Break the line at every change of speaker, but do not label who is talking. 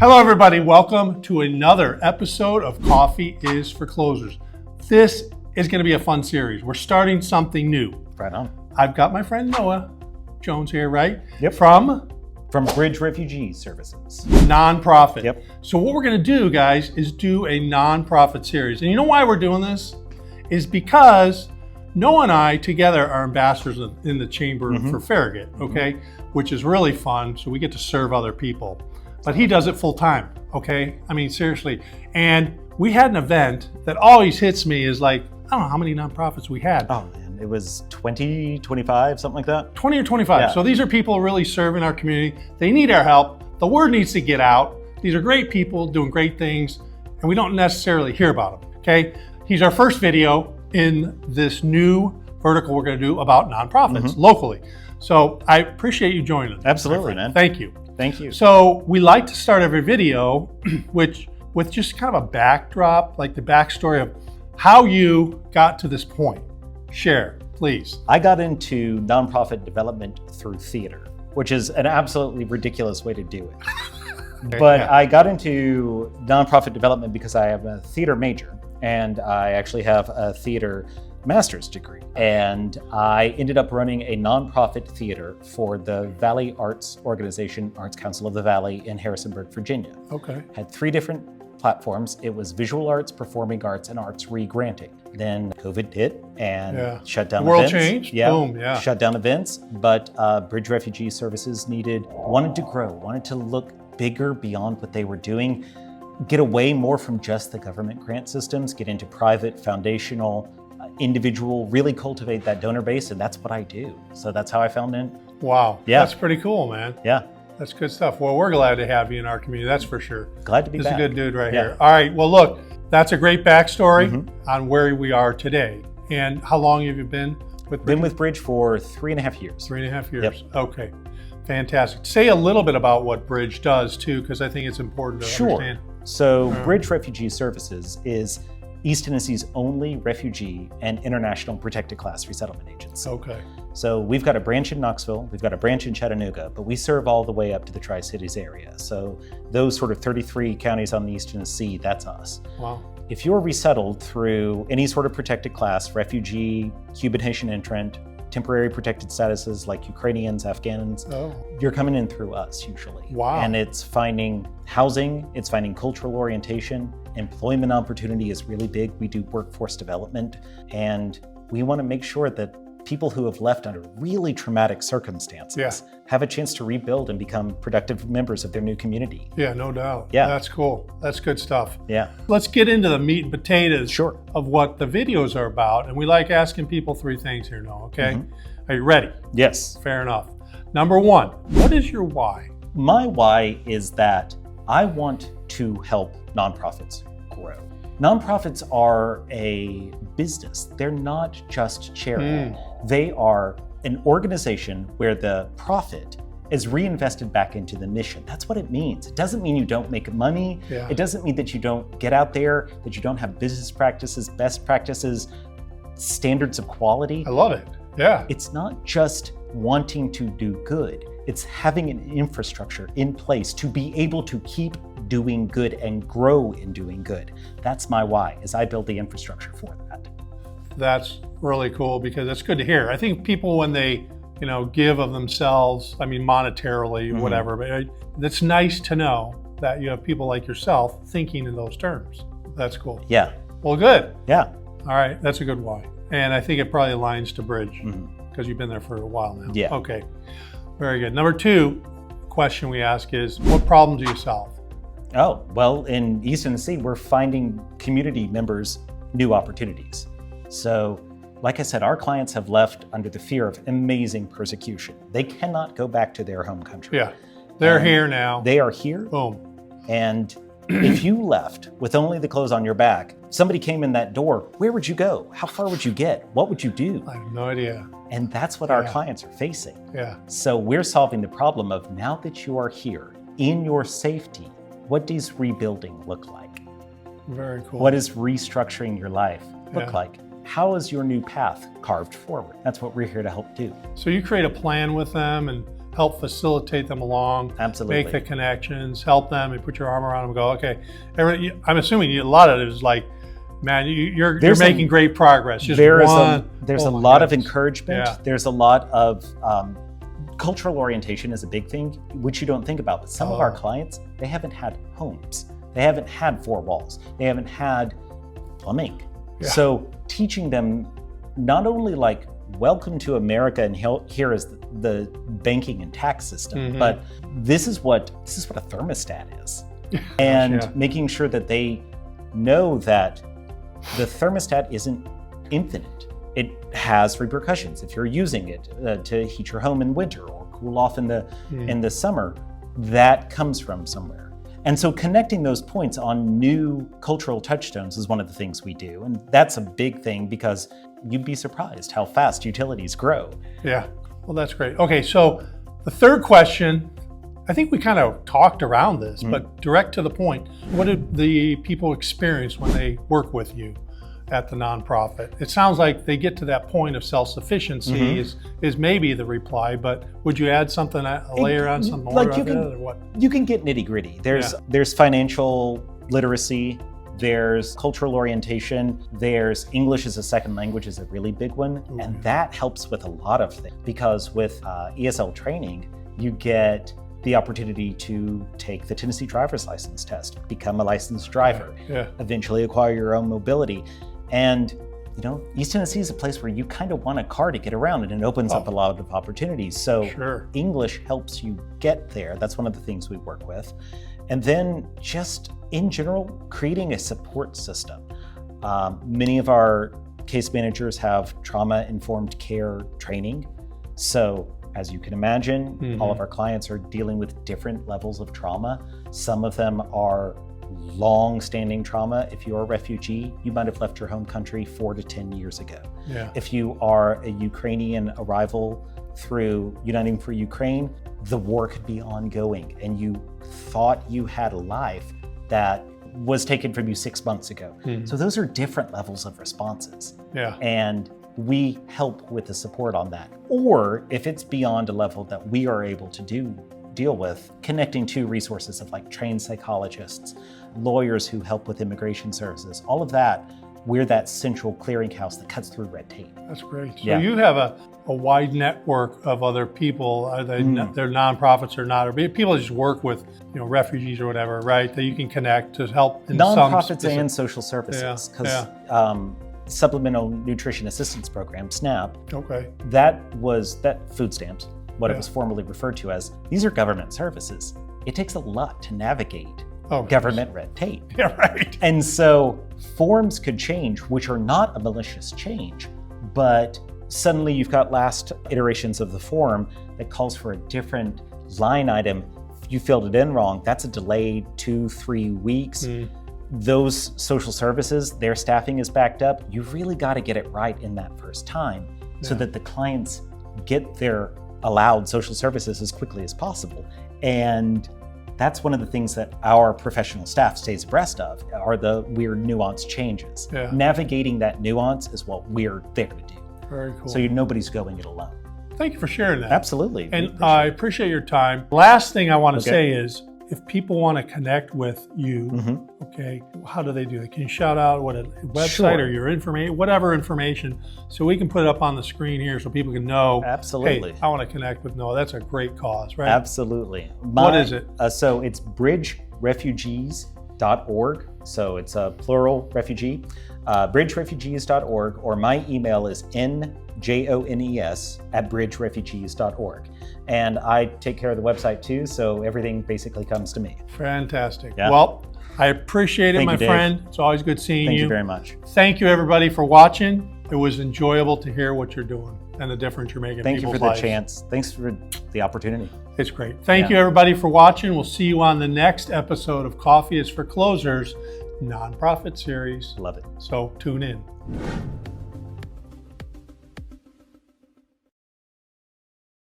Hello everybody, welcome to another episode of Coffee is for Closers. This is going to be a fun series. We're starting something new.
Right on.
I've got my friend Noah Jones here, right?
Yep.
From
Bridge Refugee Services.
Nonprofit.
Yep.
So what we're going to do, guys, is do a nonprofit series. And you know why we're doing this? Is because Noah and I together are ambassadors in the chamber for Farragut, okay? Which is really fun. So we get to serve other people. But he does it full time, okay? I mean, seriously. And we had an event that always hits me is like, I don't know how many nonprofits we had.
Oh man, it was 20, 25, something like that.
20 or 25.
Yeah.
So these are people really serving our community. They need our help. The word needs to get out. These are great people doing great things, and we don't necessarily hear about them, okay? He's our first video in this new vertical we're gonna do about nonprofits locally. So I appreciate you joining us.
Absolutely, man.
Thank you.
Thank you.
So we like to start every video with just kind of a backdrop, like the backstory of how you got to this point. Share, please.
I got into nonprofit development through theater, which is an absolutely ridiculous way to do it. But I got into nonprofit development because I am a theater major and I actually have a theater master's degree. And I ended up running a nonprofit theater for the Valley Arts Organization, Arts Council of the Valley in Harrisonburg, Virginia.
Okay.
Had 3 different platforms. It was visual arts, performing arts, and arts re-granting. Then COVID hit and shut down
the world
events.
changed.
Yeah,
Boom, yeah.
Shut down events, but Bridge Refugee Services wanted to grow, wanted to look bigger beyond what they were doing, get away more from just the government grant systems, get into private, foundational, individual, really cultivate that donor base, and that's what I do. So that's how I found in.
Wow.
Yeah.
That's pretty cool, man.
Yeah.
That's good stuff. Well, we're glad to have you in our community, that's for sure.
Glad to be back.
He's a good dude right here. All right, well look, that's a great backstory on where we are today. And how long have you been with Bridge?
Been with Bridge for 3.5 years.
3.5 years.
Yep.
Okay, fantastic. Say a little bit about what Bridge does too, because I think it's important to understand.
So Bridge Refugee Services is East Tennessee's only refugee and international protected class resettlement agency.
Okay.
So we've got a branch in Knoxville, we've got a branch in Chattanooga, but we serve all the way up to the Tri-Cities area. So those sort of 33 counties on the East Tennessee, that's us.
Wow.
If you're resettled through any sort of protected class, refugee, Cuban Haitian entrant, temporary protected statuses like Ukrainians, Afghans, you're coming in through us usually.
Wow.
And it's finding housing, it's finding cultural orientation, employment opportunity is really big. We do workforce development, and we want to make sure that people who have left under really traumatic circumstances have a chance to rebuild and become productive members of their new community.
Yeah, no doubt.
Yeah.
That's cool. That's good stuff.
Yeah.
Let's get into the meat and potatoes
Sure.
of what the videos are about. And we like asking people 3 things here, Noah, okay? Are you ready?
Yes.
Fair enough. Number 1, what is your why?
My why is that I want to help nonprofits grow. Nonprofits are a business. They're not just charity. They are an organization where the profit is reinvested back into the mission. That's what it means. It doesn't mean you don't make money.
Yeah.
It doesn't mean that you don't get out there, that you don't have business practices, best practices, standards of quality.
I love it. Yeah.
It's not just wanting to do good. It's having an infrastructure in place to be able to keep doing good and grow in doing good. That's my why, is I build the infrastructure for that.
That's really cool because it's good to hear. I think people, when they, give of themselves, I mean, monetarily, whatever, but it's nice to know that you have people like yourself thinking in those terms. That's cool.
Yeah.
Well, good.
Yeah.
All right. That's a good why. And I think it probably aligns to Bridge because you've been there for a while now.
Yeah.
Okay. Very good. Number 2 question we ask is, what problems do you solve?
Oh, well, in East Tennessee, we're finding community members new opportunities. So, like I said, our clients have left under the fear of amazing persecution. They cannot go back to their home country.
Yeah. They're here now.
They are here.
Boom.
And if you left with only the clothes on your back, somebody came in that door, where would you go? How far would you get? What would you do?
I have no idea.
And that's what our clients are facing.
Yeah.
So we're solving the problem of, now that you are here in your safety, what does rebuilding look like?
Very cool.
What does restructuring your life look like? How is your new path carved forward? That's what we're here to help do.
So you create a plan with them and help facilitate them along,
Absolutely.
make the connections, help them, and put your arm around them and go, okay. I'm assuming a lot of it is like, man, you're making great progress. Just
there's
a
lot of encouragement.
Yeah.
There's a lot of cultural orientation is a big thing, which you don't think about. But some of our clients, they haven't had homes. They haven't had four walls. They haven't had plumbing.
Yeah.
So teaching them not only like, welcome to America and here is the banking and tax system, but this is what a thermostat is. And making sure that they know that the thermostat isn't infinite. It has repercussions. If you're using it to heat your home in winter or cool off in the summer, that comes from somewhere. And so connecting those points on new cultural touchstones is one of the things we do. And that's a big thing because you'd be surprised how fast utilities grow.
Yeah, well, that's great. Okay, so the third question, I think we kind of talked around this, but direct to the point. What did the people experience when they work with you at the nonprofit? It sounds like they get to that point of self-sufficiency is maybe the reply, but would you add something, layer on something more
like
or what?
You can get nitty gritty. There's financial literacy, there's cultural orientation, there's English as a second language is a really big one. And that helps with a lot of things because with ESL training, you get the opportunity to take the Tennessee driver's license test, become a licensed driver, eventually acquire your own mobility. And East Tennessee is a place where you kind of want a car to get around and it opens up a lot of opportunities. So English helps you get there. That's one of the things we work with. And then just in general, creating a support system. Many of our case managers have trauma-informed care training. So as you can imagine, all of our clients are dealing with different levels of trauma. Some of them are long-standing trauma. If you're a refugee, you might have left your home country 4 to 10 years ago. If you are a Ukrainian arrival through Uniting for Ukraine, the war could be ongoing and you thought you had a life that was taken from you 6 months ago. So those are different levels of responses. And we help with the support on that. Or if it's beyond a level that we are able to deal with, connecting to resources of like trained psychologists, lawyers who help with immigration services, all of that, we're that central clearinghouse that cuts through red tape.
That's great. So you have a wide network of other people, are they they're nonprofits or not, or people that just work with refugees or whatever, right? That you can connect to help in
nonprofits and social services, because Supplemental Nutrition Assistance Program, SNAP, that food stamps, what it was formerly referred to as, these are government services. It takes a lot to navigate government red tape. And so forms could change, which are not a malicious change, but suddenly you've got last iterations of the form that calls for a different line item. If you filled it in wrong, that's a delayed 2-3 weeks. Those social services, their staffing is backed up. You've really got to get it right in that first time so that the clients get their allowed social services as quickly as possible. And that's one of the things that our professional staff stays abreast of, are the weird nuance changes. Navigating that nuance is what we're there to do.
Very cool.
So nobody's going it alone.
Thank you for sharing that.
Absolutely.
And I appreciate your time. Last thing I want to say is, if people want to connect with you, how do they do that? Can you shout out what a website or your information, whatever information, so we can put it up on the screen here so people can know,
absolutely,
hey, I want to connect with Noah. That's a great cause, right?
Absolutely.
What is it?
So it's bridgerefugees.org. So it's a plural refugee, bridgerefugees.org, or my email is njones@bridgerefugees.org. And I take care of the website too, so everything basically comes to me.
Fantastic. Well, I appreciate it, my friend. It's always good seeing you.
Thank you very much.
Thank you, everybody, for watching. It was enjoyable to hear what you're doing and the difference you're making in people's lives.
Thank you for the chance. Thanks for the opportunity.
It's great. Thank you, everybody, for watching. We'll see you on the next episode of Coffee is for Closers Nonprofit Series.
Love it.
So tune in.